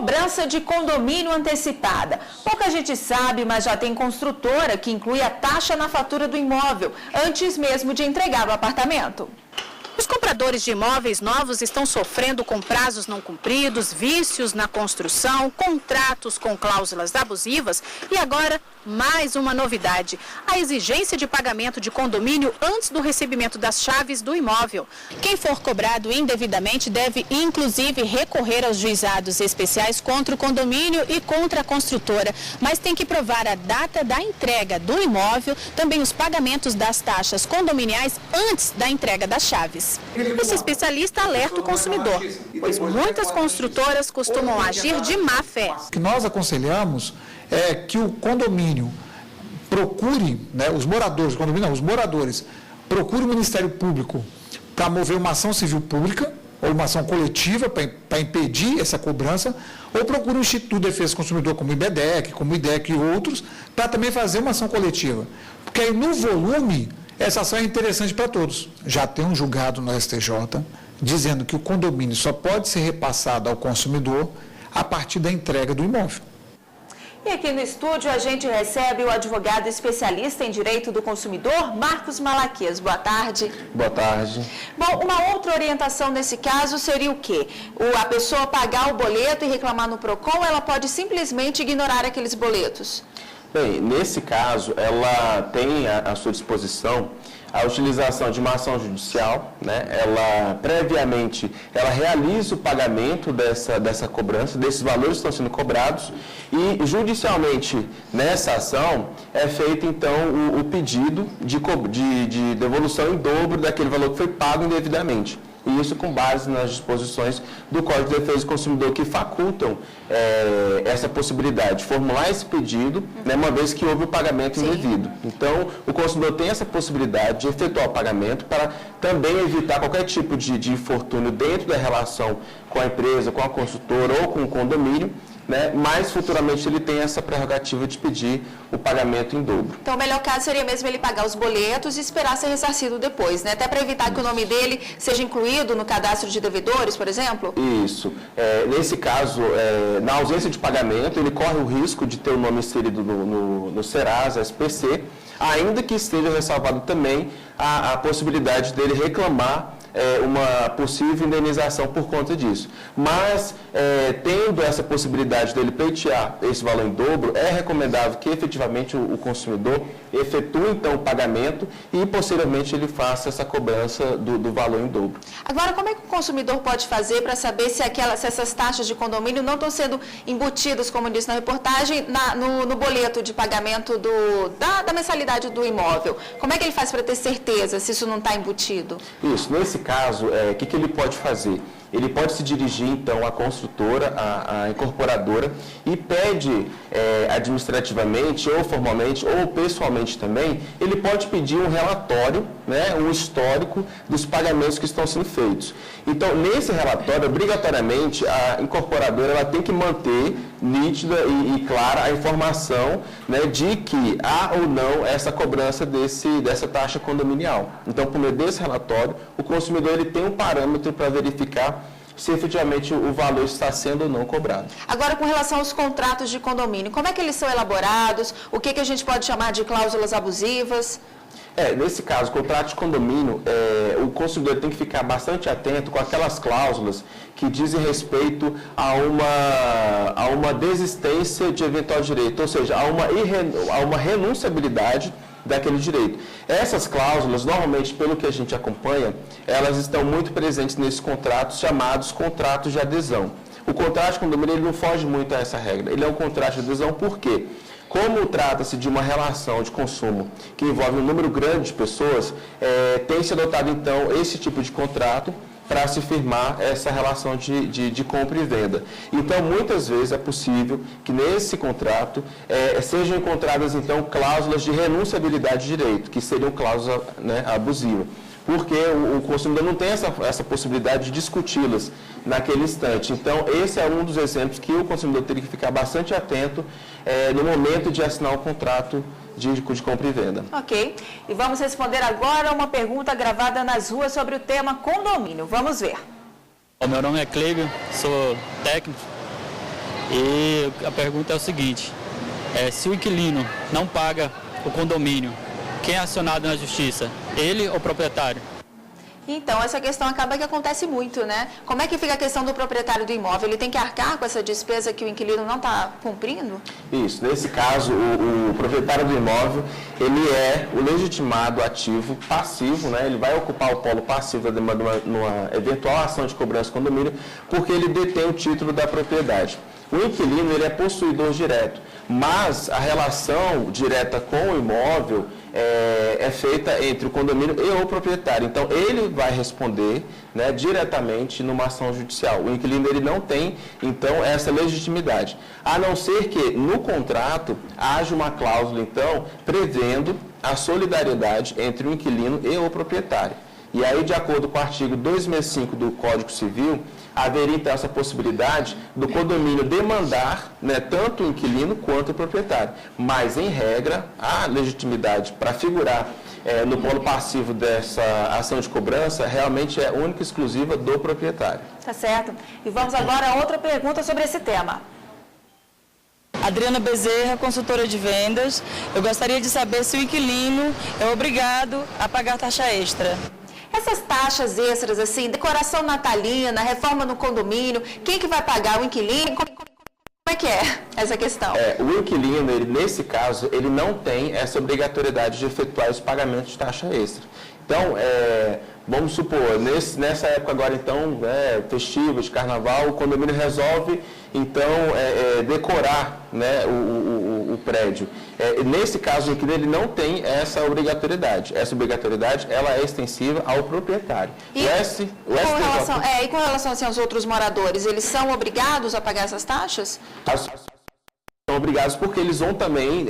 Cobrança de condomínio antecipada. Pouca gente sabe, mas já tem construtora que inclui a taxa na fatura do imóvel, antes mesmo de entregar o apartamento. Os compradores de imóveis novos estão sofrendo com prazos não cumpridos, vícios na construção, contratos com cláusulas abusivas e agora mais uma novidade, a exigência de pagamento de condomínio antes do recebimento das chaves do imóvel. Quem for cobrado indevidamente deve inclusive recorrer aos juizados especiais contra o condomínio e contra a construtora, mas tem que provar a data da entrega do imóvel, também os pagamentos das taxas condominiais antes da entrega das chaves. Esse especialista alerta o consumidor, pois muitas construtoras costumam agir de má fé. O que nós aconselhamos é que o condomínio procure, os moradores, os moradores procurem o Ministério Público para mover uma ação civil pública ou uma ação coletiva para impedir essa cobrança, ou procure o Instituto de Defesa do Consumidor, como o IBEDEC, como o IDEC e outros, para também fazer uma ação coletiva. Porque aí, no volume, essa ação é interessante para todos. Já tem um julgado no STJ dizendo que o condomínio só pode ser repassado ao consumidor a partir da entrega do imóvel. E aqui no estúdio a gente recebe o advogado especialista em direito do consumidor, Marcos Malaquias. Boa tarde. Boa tarde. Bom, uma outra orientação nesse caso seria o quê? A pessoa pagar o boleto e reclamar no PROCON, ou ela pode simplesmente ignorar aqueles boletos? Bem, nesse caso, ela tem à sua disposição a utilização de uma ação judicial, Ela, previamente, ela realiza o pagamento dessa cobrança, desses valores que estão sendo cobrados, e judicialmente, nessa ação, é feito, então, o pedido de devolução em dobro daquele valor que foi pago indevidamente. E isso com base nas disposições do Código de Defesa do Consumidor que facultam essa possibilidade de formular esse pedido, uma vez que houve o pagamento indevido. Então, o consumidor tem essa possibilidade de efetuar o pagamento para também evitar qualquer tipo de infortúnio dentro da relação com a empresa, com a construtora ou com o condomínio, mas futuramente ele tem essa prerrogativa de pedir o pagamento em dobro. Então, o melhor caso seria mesmo ele pagar os boletos e esperar ser ressarcido depois, Até para evitar que o nome dele seja incluído no cadastro de devedores, por exemplo? Isso. Nesse caso, na ausência de pagamento, ele corre o risco de ter o nome inserido no Serasa, SPC, ainda que esteja ressalvado também a possibilidade dele reclamar uma possível indenização por conta disso. Mas, tendo essa possibilidade dele pleitear esse valor em dobro, é recomendável que efetivamente o consumidor efetue então o pagamento e posteriormente ele faça essa cobrança do valor em dobro. Agora, como é que o consumidor pode fazer para saber se essas taxas de condomínio não estão sendo embutidas, como disse na reportagem, no boleto de pagamento da mensalidade do imóvel? Como é que ele faz para ter certeza se isso não está embutido? Isso, nesse caso, o que ele pode fazer? Ele pode se dirigir, então, à construtora, à incorporadora e pede administrativamente, ou formalmente, ou pessoalmente também, ele pode pedir um relatório, um histórico dos pagamentos que estão sendo feitos. Então, nesse relatório, obrigatoriamente, a incorporadora ela tem que manter nítida e clara a informação de que há ou não essa cobrança dessa taxa condominial. Então, por meio desse relatório, o consumidor ele tem um parâmetro para verificar se efetivamente o valor está sendo ou não cobrado. Agora, com relação aos contratos de condomínio, como é que eles são elaborados? O que a gente pode chamar de cláusulas abusivas? Nesse caso, contrato de condomínio, o consumidor tem que ficar bastante atento com aquelas cláusulas que dizem respeito a uma desistência de eventual direito, ou seja, a uma renunciabilidade daquele direito. Essas cláusulas, normalmente, pelo que a gente acompanha, elas estão muito presentes nesses contratos chamados contratos de adesão. O contrato de condomínio ele não foge muito a essa regra. Ele é um contrato de adesão por quê? Como trata-se de uma relação de consumo que envolve um número grande de pessoas, tem se adotado, então, esse tipo de contrato para se firmar essa relação de compra e venda. Então, muitas vezes é possível que nesse contrato sejam encontradas, então, cláusulas de renunciabilidade de direito, que seriam cláusulas abusivas, porque o consumidor não tem essa possibilidade de discuti-las naquele instante. Então, esse é um dos exemplos que o consumidor teria que ficar bastante atento no momento de assinar o contrato de compra e venda. Ok. E vamos responder agora uma pergunta gravada nas ruas sobre o tema condomínio. Vamos ver. O meu nome é Clébio, sou técnico E a pergunta é o seguinte, se o inquilino não paga o condomínio, quem é acionado na justiça? Ele ou o proprietário? Então, essa questão acaba que acontece muito, né? Como é que fica a questão do proprietário do imóvel? Ele tem que arcar com essa despesa que o inquilino não está cumprindo? Isso. Nesse caso, o proprietário do imóvel, ele é o legitimado ativo passivo, né? Ele vai ocupar o polo passivo numa eventual ação de cobrança condomínio, porque ele detém o título da propriedade. O inquilino, ele é possuidor direto, mas a relação direta com o imóvel é feita entre o condomínio e o proprietário. Então, ele vai responder, né, diretamente numa ação judicial. O inquilino, ele não tem, então, essa legitimidade. A não ser que, no contrato, haja uma cláusula, então, prevendo a solidariedade entre o inquilino e o proprietário. E aí, de acordo com o artigo 265 do Código Civil, haveria então essa possibilidade do condomínio demandar, né, tanto o inquilino quanto o proprietário. Mas, em regra, a legitimidade para figurar no polo passivo dessa ação de cobrança realmente é única e exclusiva do proprietário. Tá certo. E vamos agora a outra pergunta sobre esse tema. Adriana Bezerra, consultora de vendas. Eu gostaria de saber se o inquilino é obrigado a pagar taxa extra. Essas taxas extras, assim, decoração natalina, reforma no condomínio, quem que vai pagar? O inquilino? Como é que é essa questão? O inquilino, ele, nesse caso, ele não tem essa obrigatoriedade de efetuar os pagamentos de taxa extra. Então, vamos supor, nessa época agora, então, festiva, de carnaval, o condomínio resolve, então, decorar, né, o prédio. Nesse caso, o inquilino, ele não tem essa obrigatoriedade. Essa obrigatoriedade, ela é extensiva ao proprietário. E com relação assim, aos outros moradores, eles são obrigados a pagar essas taxas? São obrigados porque eles vão também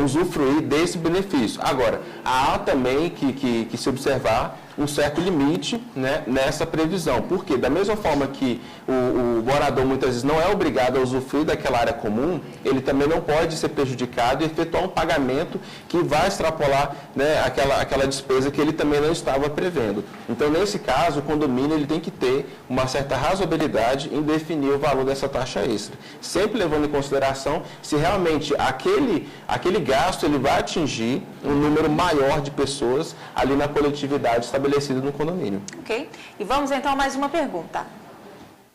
usufruir desse benefício. Agora, há também que se observar um certo limite, né, nessa previsão. Porque, da mesma forma que o morador muitas vezes não é obrigado a usufruir daquela área comum, ele também não pode ser prejudicado e efetuar um pagamento que vai extrapolar, né, aquela despesa que ele também não estava prevendo. Então, nesse caso, o condomínio ele tem que ter uma certa razoabilidade em definir o valor dessa taxa extra. Sempre levando em consideração se realmente aquele gasto ele vai atingir um número maior de pessoas ali na coletividade estabelecida no condomínio. Ok. E vamos então a mais uma pergunta.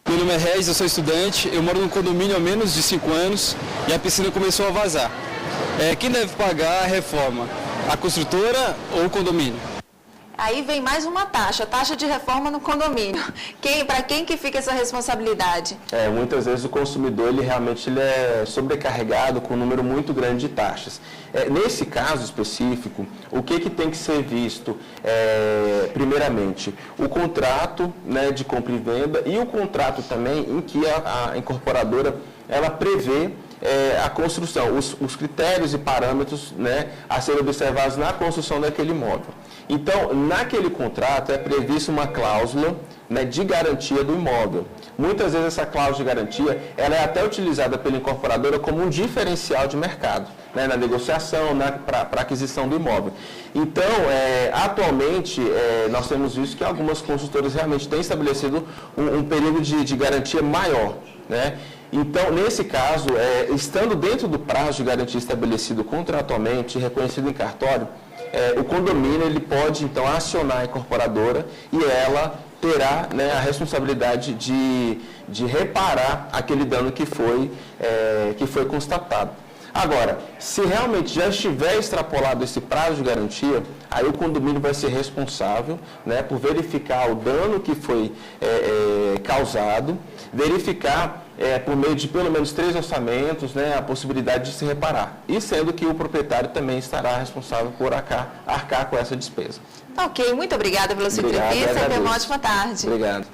Meu nome é Regis, eu sou estudante, eu moro num condomínio há menos de 5 anos e a piscina começou a vazar. Quem deve pagar a reforma? A construtora ou o condomínio? Aí vem mais uma taxa de reforma no condomínio. Para quem que fica essa responsabilidade? Muitas vezes o consumidor ele realmente é sobrecarregado com um número muito grande de taxas. Nesse caso específico, o que tem que ser visto? Primeiramente, o contrato, né, de compra e venda e o contrato também em que a incorporadora ela prevê a construção, os critérios e parâmetros, né, a serem observados na construção daquele imóvel. Então, naquele contrato é prevista uma cláusula, né, de garantia do imóvel. Muitas vezes essa cláusula de garantia ela é até utilizada pela incorporadora como um diferencial de mercado, né, na negociação, para aquisição do imóvel. Então, atualmente, nós temos visto que algumas construtoras realmente têm estabelecido um período de garantia maior, né? Então, nesse caso, estando dentro do prazo de garantia estabelecido contratualmente e reconhecido em cartório, o condomínio ele pode, então, acionar a incorporadora e ela terá, né, a responsabilidade de reparar aquele dano que foi constatado. Agora, se realmente já estiver extrapolado esse prazo de garantia, aí o condomínio vai ser responsável, né, por verificar o dano que foi causado, verificar por meio de pelo menos 3 orçamentos, né, a possibilidade de se reparar. E sendo que o proprietário também estará responsável por arcar com essa despesa. Ok, muito obrigada pela sua entrevista e tenha uma ótima tarde. Obrigado.